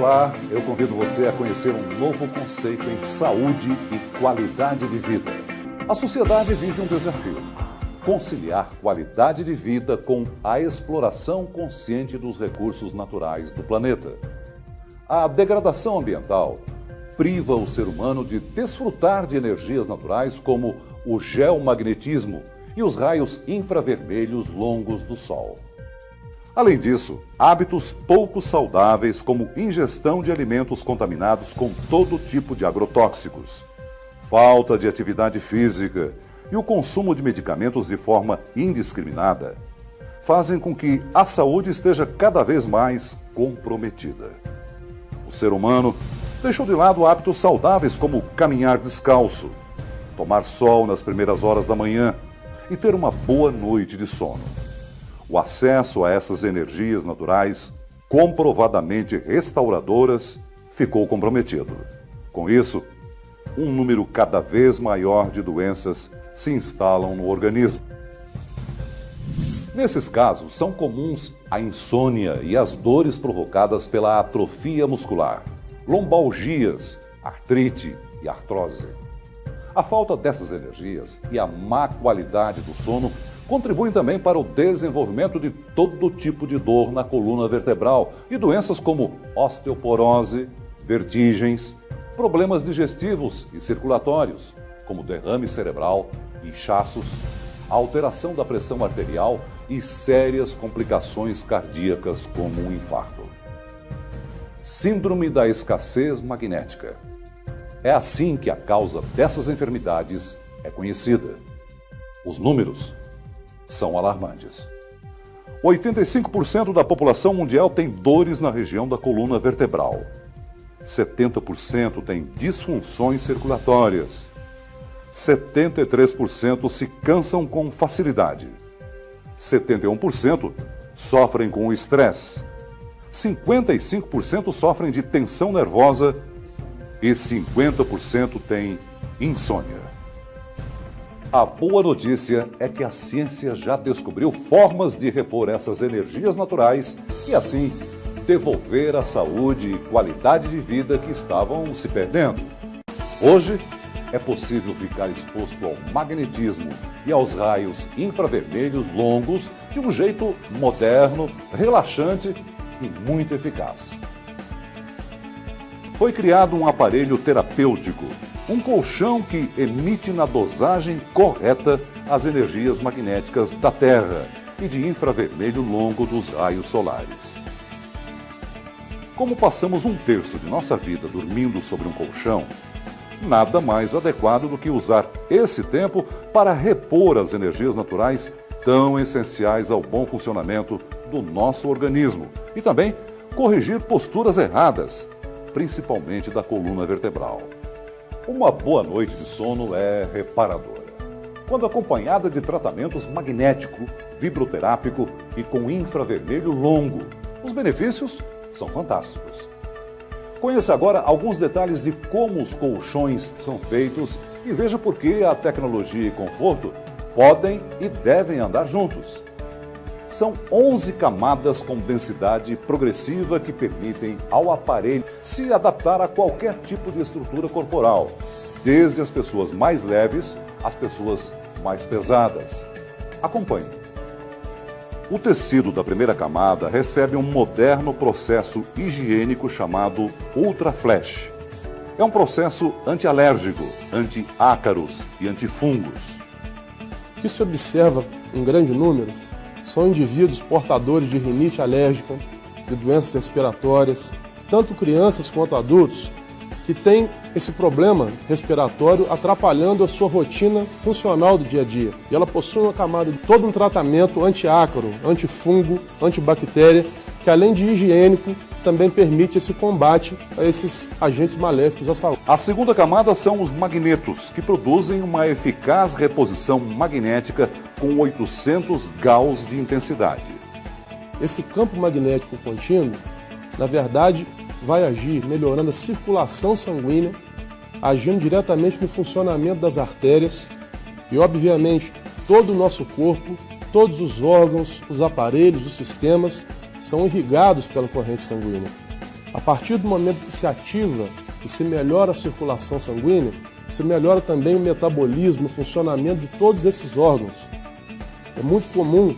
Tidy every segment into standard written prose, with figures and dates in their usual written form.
Olá, eu convido você a conhecer um novo conceito em saúde e qualidade de vida. A sociedade vive um desafio: conciliar qualidade de vida com a exploração consciente dos recursos naturais do planeta. A degradação ambiental priva o ser humano de desfrutar de energias naturais como o geomagnetismo e os raios infravermelhos longos do Sol. Além disso, hábitos pouco saudáveis como ingestão de alimentos contaminados com todo tipo de agrotóxicos, falta de atividade física e o consumo de medicamentos de forma indiscriminada fazem com que a saúde esteja cada vez mais comprometida. O ser humano deixou de lado hábitos saudáveis como caminhar descalço, tomar sol nas primeiras horas da manhã e ter uma boa noite de sono. O acesso a essas energias naturais, comprovadamente restauradoras, ficou comprometido. Com isso, um número cada vez maior de doenças se instalam no organismo. Nesses casos, são comuns a insônia e as dores provocadas pela atrofia muscular, lombalgias, artrite e artrose. A falta dessas energias e a má qualidade do sono contribuem também para o desenvolvimento de todo tipo de dor na coluna vertebral e doenças como osteoporose, vertigens, problemas digestivos e circulatórios, como derrame cerebral, inchaços, alteração da pressão arterial e sérias complicações cardíacas como um infarto. Síndrome da escassez magnética. É assim que a causa dessas enfermidades é conhecida. Os números são alarmantes. 85% da população mundial tem dores na região da coluna vertebral. 70% tem disfunções circulatórias. 73% se cansam com facilidade. 71% sofrem com estresse. 55% sofrem de tensão nervosa e 50% têm insônia. A boa notícia é que a ciência já descobriu formas de repor essas energias naturais e, assim, devolver a saúde e qualidade de vida que estavam se perdendo. Hoje, é possível ficar exposto ao magnetismo e aos raios infravermelhos longos de um jeito moderno, relaxante e muito eficaz. Foi criado um aparelho terapêutico, um colchão que emite na dosagem correta as energias magnéticas da Terra e de infravermelho longo dos raios solares. Como passamos um terço de nossa vida dormindo sobre um colchão, nada mais adequado do que usar esse tempo para repor as energias naturais tão essenciais ao bom funcionamento do nosso organismo e também corrigir posturas erradas, principalmente da coluna vertebral. Uma boa noite de sono é reparadora, quando acompanhada de tratamentos magnético, vibroterápico e com infravermelho longo. Os benefícios são fantásticos. Conheça agora alguns detalhes de como os colchões são feitos e veja por que a tecnologia e conforto podem e devem andar juntos. São 11 camadas com densidade progressiva que permitem ao aparelho se adaptar a qualquer tipo de estrutura corporal, desde as pessoas mais leves às pessoas mais pesadas. Acompanhe. O tecido da primeira camada recebe um moderno processo higiênico chamado Ultraflash. É um processo antialérgico, anti-ácaros e antifungos. O que se observa em grande número são indivíduos portadores de rinite alérgica, de doenças respiratórias, tanto crianças quanto adultos, que têm esse problema respiratório atrapalhando a sua rotina funcional do dia a dia. E ela possui uma camada de todo um tratamento antiácaro, antifungo, antibactéria, que além de higiênico, também permite esse combate a esses agentes maléficos à saúde. A segunda camada são os magnetos, que produzem uma eficaz reposição magnética com 800 Gauss de intensidade. Esse campo magnético contínuo, na verdade, vai agir melhorando a circulação sanguínea, agindo diretamente no funcionamento das artérias e, obviamente, todo o nosso corpo, todos os órgãos, os aparelhos, os sistemas são irrigados pela corrente sanguínea. A partir do momento que se ativa e se melhora a circulação sanguínea, se melhora também o metabolismo, o funcionamento de todos esses órgãos. É muito comum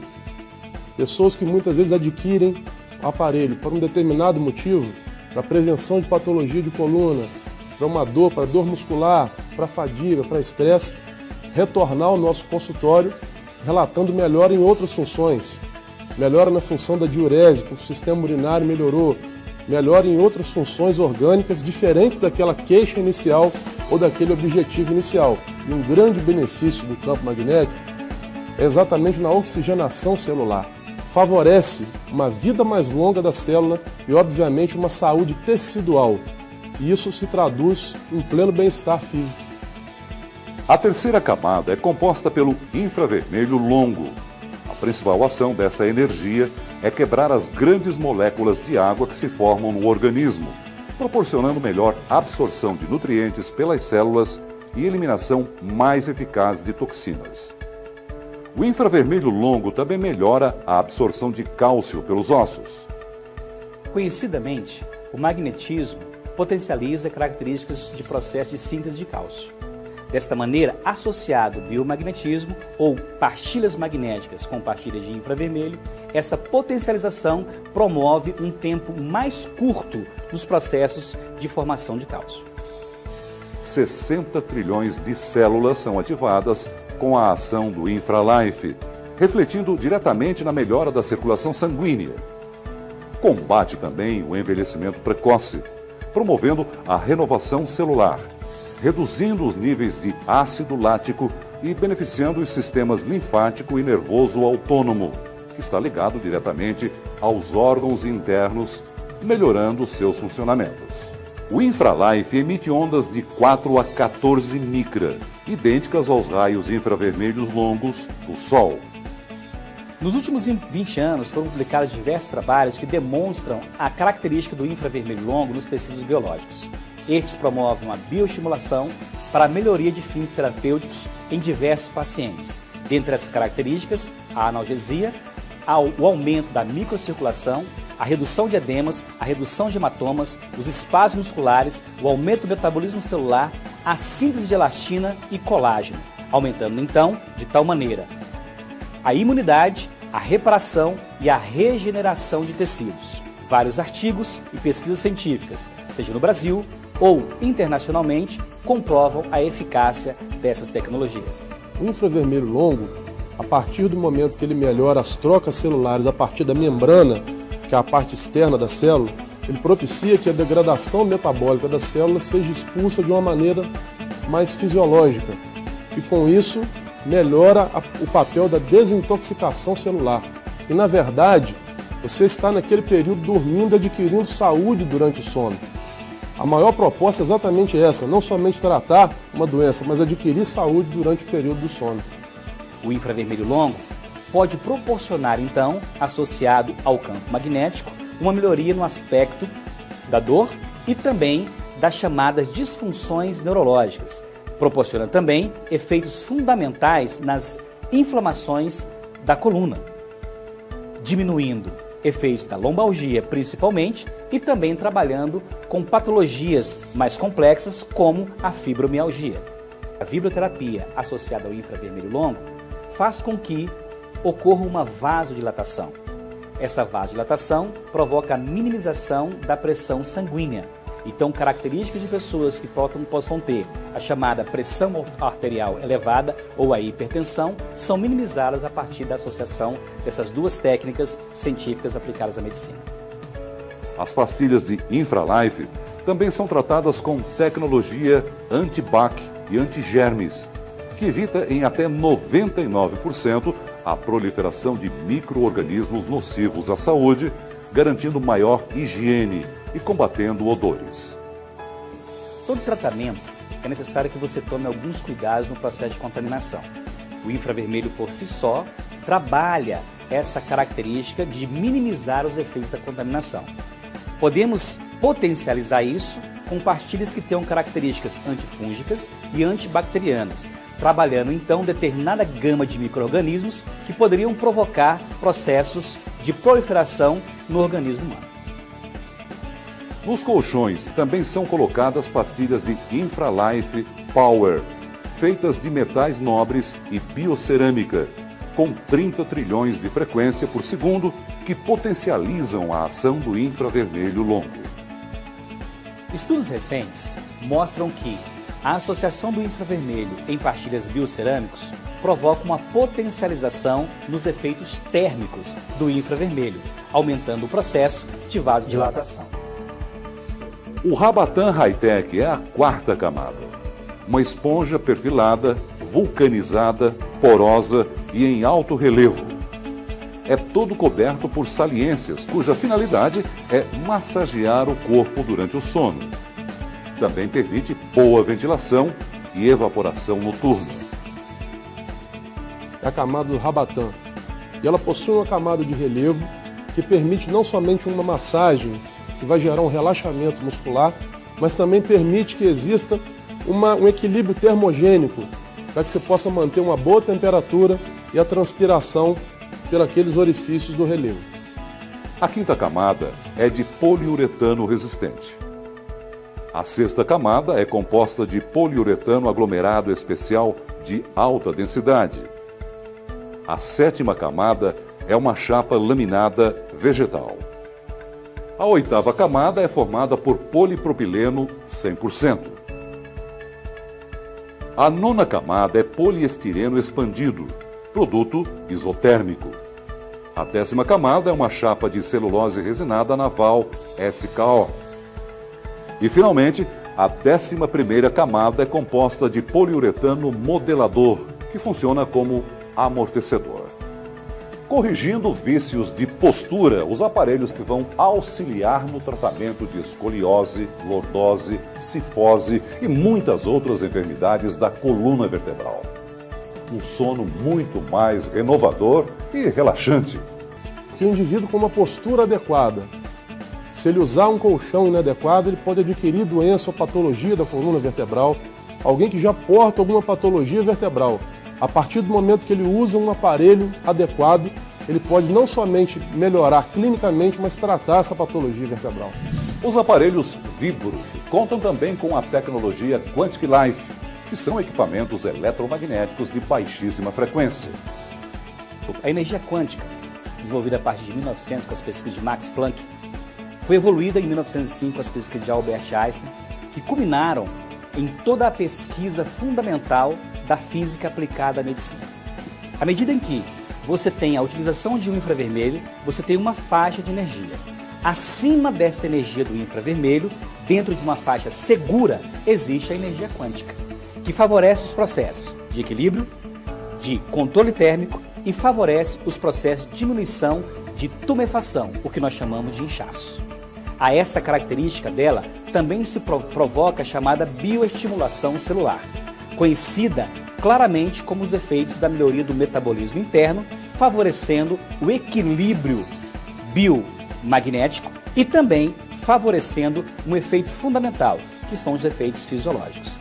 pessoas que muitas vezes adquirem o aparelho por um determinado motivo, para prevenção de patologia de coluna, para uma dor, para dor muscular, para fadiga, para estresse, retornar ao nosso consultório relatando melhora em outras funções. Melhora na função da diurese, porque o sistema urinário melhorou. Melhora em outras funções orgânicas diferentes daquela queixa inicial ou daquele objetivo inicial. E um grande benefício do campo magnético é exatamente na oxigenação celular. Favorece uma vida mais longa da célula e, obviamente, uma saúde tecidual. E isso se traduz em pleno bem-estar físico. A terceira camada é composta pelo infravermelho longo. A principal ação dessa energia é quebrar as grandes moléculas de água que se formam no organismo, proporcionando melhor absorção de nutrientes pelas células e eliminação mais eficaz de toxinas. O infravermelho longo também melhora a absorção de cálcio pelos ossos. Conhecidamente, o magnetismo potencializa características de processo de síntese de cálcio. Desta maneira, associado ao biomagnetismo ou pastilhas magnéticas com pastilhas de infravermelho, essa potencialização promove um tempo mais curto nos processos de formação de cálcio. 60 trilhões de células são ativadas com a ação do InfraLife, refletindo diretamente na melhora da circulação sanguínea. Combate também o envelhecimento precoce, promovendo a renovação celular, reduzindo os níveis de ácido lático e beneficiando os sistemas linfático e nervoso autônomo, que está ligado diretamente aos órgãos internos, melhorando seus funcionamentos. O InfraLife emite ondas de 4 a 14 micra, idênticas aos raios infravermelhos longos do Sol. Nos últimos 20 anos foram publicados diversos trabalhos que demonstram a característica do infravermelho longo nos tecidos biológicos. Estes promovem uma bioestimulação para a melhoria de fins terapêuticos em diversos pacientes. Dentre essas características, a analgesia, o aumento da microcirculação, a redução de edemas, a redução de hematomas, os espasmos musculares, o aumento do metabolismo celular, a síntese de elastina e colágeno, aumentando então, de tal maneira, a imunidade, a reparação e a regeneração de tecidos. Vários artigos e pesquisas científicas, seja no Brasil ou internacionalmente, comprovam a eficácia dessas tecnologias. O infravermelho longo, a partir do momento que ele melhora as trocas celulares a partir da membrana, que é a parte externa da célula, ele propicia que a degradação metabólica da célula seja expulsa de uma maneira mais fisiológica. E com isso, melhora o papel da desintoxicação celular. E, na verdade, você está naquele período dormindo, adquirindo saúde durante o sono. A maior proposta é exatamente essa, não somente tratar uma doença, mas adquirir saúde durante o período do sono. O infravermelho longo pode proporcionar, então, associado ao campo magnético, uma melhoria no aspecto da dor e também das chamadas disfunções neurológicas. Proporciona também efeitos fundamentais nas inflamações da coluna, diminuindo efeitos da lombalgia principalmente e também trabalhando com patologias mais complexas como a fibromialgia. A vibroterapia associada ao infravermelho longo faz com que ocorra uma vasodilatação. Essa vasodilatação provoca a minimização da pressão sanguínea. Então, características de pessoas que possam ter a chamada pressão arterial elevada ou a hipertensão são minimizadas a partir da associação dessas duas técnicas científicas aplicadas à medicina. As pastilhas de InfraLife também são tratadas com tecnologia anti-BAC e anti-germes, que evita em até 99% a proliferação de micro-organismos nocivos à saúde, garantindo maior higiene e combatendo odores. Todo tratamento é necessário que você tome alguns cuidados no processo de contaminação. O infravermelho por si só trabalha essa característica de minimizar os efeitos da contaminação. Podemos potencializar isso com pastilhas que tenham características antifúngicas e antibacterianas, trabalhando então determinada gama de micro-organismos que poderiam provocar processos de proliferação no organismo humano. Nos colchões também são colocadas pastilhas de Infralife Power, feitas de metais nobres e biocerâmica, com 30 trilhões de frequência por segundo, que potencializam a ação do infravermelho longo. Estudos recentes mostram que a associação do infravermelho em pastilhas biocerâmicos provoca uma potencialização nos efeitos térmicos do infravermelho, aumentando o processo de vasodilatação. O Rabatan High-Tech é a quarta camada. Uma esponja perfilada, vulcanizada, porosa e em alto relevo. É todo coberto por saliências, cuja finalidade é massagear o corpo durante o sono. Também permite boa ventilação e evaporação noturna. É a camada do Rabatan. E ela possui uma camada de relevo que permite não somente uma massagem que vai gerar um relaxamento muscular, mas também permite que exista um equilíbrio termogênico para que você possa manter uma boa temperatura e a transpiração pelos orifícios do relevo. A quinta camada é de poliuretano resistente. A sexta camada é composta de poliuretano aglomerado especial de alta densidade. A sétima camada é uma chapa laminada vegetal. A oitava camada é formada por polipropileno 100%. A nona camada é poliestireno expandido, produto isotérmico. A 10ª camada é uma chapa de celulose resinada naval SKO. E, finalmente, a 11ª camada é composta de poliuretano modelador, que funciona como amortecedor. Corrigindo vícios de postura, os aparelhos que vão auxiliar no tratamento de escoliose, lordose, cifose e muitas outras enfermidades da coluna vertebral. Um sono muito mais renovador e relaxante. Que o indivíduo com uma postura adequada, se ele usar um colchão inadequado, ele pode adquirir doença ou patologia da coluna vertebral. Alguém que já porta alguma patologia vertebral, a partir do momento que ele usa um aparelho adequado, ele pode não somente melhorar clinicamente, mas tratar essa patologia vertebral. Os aparelhos Vibro contam também com a tecnologia Quantic Life, que são equipamentos eletromagnéticos de baixíssima frequência. A energia quântica, desenvolvida a partir de 1900 com as pesquisas de Max Planck, foi evoluída em 1905 com as pesquisas de Albert Einstein, que culminaram em toda a pesquisa fundamental da física aplicada à medicina. À medida em que você tem a utilização de um infravermelho, você tem uma faixa de energia. Acima desta energia do infravermelho, dentro de uma faixa segura, existe a energia quântica, que favorece os processos de equilíbrio, de controle térmico e favorece os processos de diminuição de tumefação, o que nós chamamos de inchaço. A essa característica dela também se provoca a chamada bioestimulação celular, conhecida claramente como os efeitos da melhoria do metabolismo interno, favorecendo o equilíbrio biomagnético e também favorecendo um efeito fundamental, que são os efeitos fisiológicos.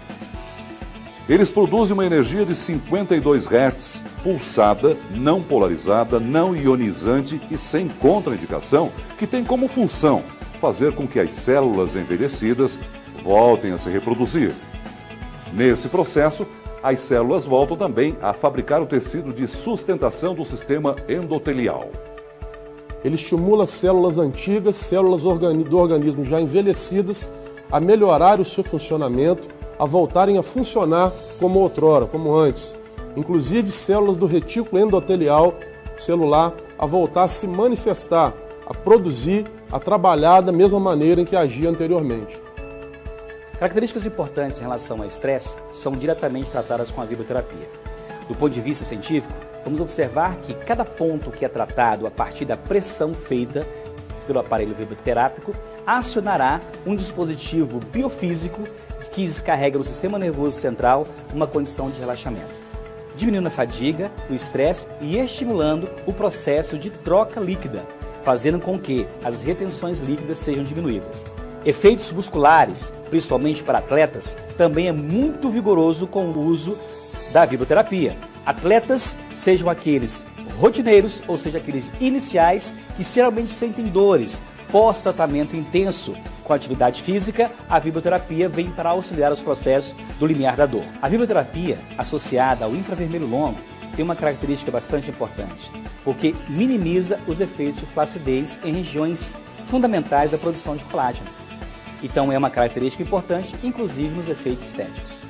Eles produzem uma energia de 52 Hz, pulsada, não polarizada, não ionizante e sem contraindicação, que tem como função fazer com que as células envelhecidas voltem a se reproduzir. Nesse processo, as células voltam também a fabricar o tecido de sustentação do sistema endotelial. Ele estimula células antigas, células do organismo já envelhecidas, a melhorar o seu funcionamento, a voltarem a funcionar como outrora, como antes. Inclusive células do retículo endotelial celular a voltar a se manifestar, a produzir, a trabalhar da mesma maneira em que agia anteriormente. Características importantes em relação ao estresse são diretamente tratadas com a vibroterapia. Do ponto de vista científico, vamos observar que cada ponto que é tratado a partir da pressão feita pelo aparelho vibroterápico acionará um dispositivo biofísico que descarrega no sistema nervoso central uma condição de relaxamento, diminuindo a fadiga, o estresse e estimulando o processo de troca líquida, fazendo com que as retenções líquidas sejam diminuídas. Efeitos musculares, principalmente para atletas, também é muito vigoroso com o uso da vibroterapia. Atletas, sejam aqueles rotineiros ou seja aqueles iniciais que geralmente sentem dores pós-tratamento intenso com atividade física, a vibroterapia vem para auxiliar os processos do limiar da dor. A vibroterapia, associada ao infravermelho longo, tem uma característica bastante importante, porque minimiza os efeitos de flacidez em regiões fundamentais da produção de colágeno. Então é uma característica importante, inclusive nos efeitos estéticos.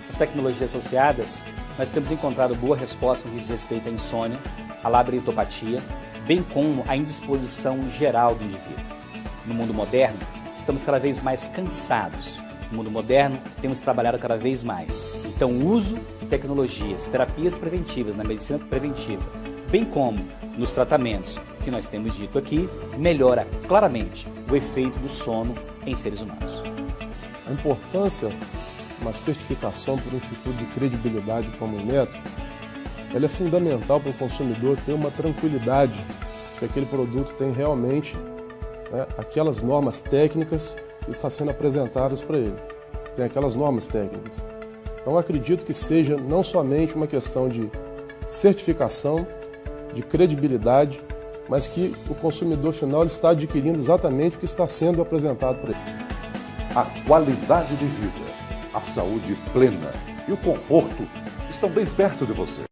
As tecnologias associadas, nós temos encontrado boa resposta no que diz respeito à insônia, à labiritopatia, bem como à indisposição geral do indivíduo. No mundo moderno, estamos cada vez mais cansados. No mundo moderno, temos trabalhado cada vez mais. Então, o uso de tecnologias, terapias preventivas na medicina preventiva, bem como nos tratamentos que nós temos dito aqui, melhora claramente o efeito do sono em seres humanos. A importância de uma certificação por um instituto de credibilidade como o Metro, ela é fundamental para o consumidor ter uma tranquilidade que aquele produto tem realmente aquelas normas técnicas que estão sendo apresentadas para ele. Tem aquelas normas técnicas. Então, acredito que seja não somente uma questão de certificação, de credibilidade, mas que o consumidor final está adquirindo exatamente o que está sendo apresentado para ele. A qualidade de vida, a saúde plena e o conforto estão bem perto de você.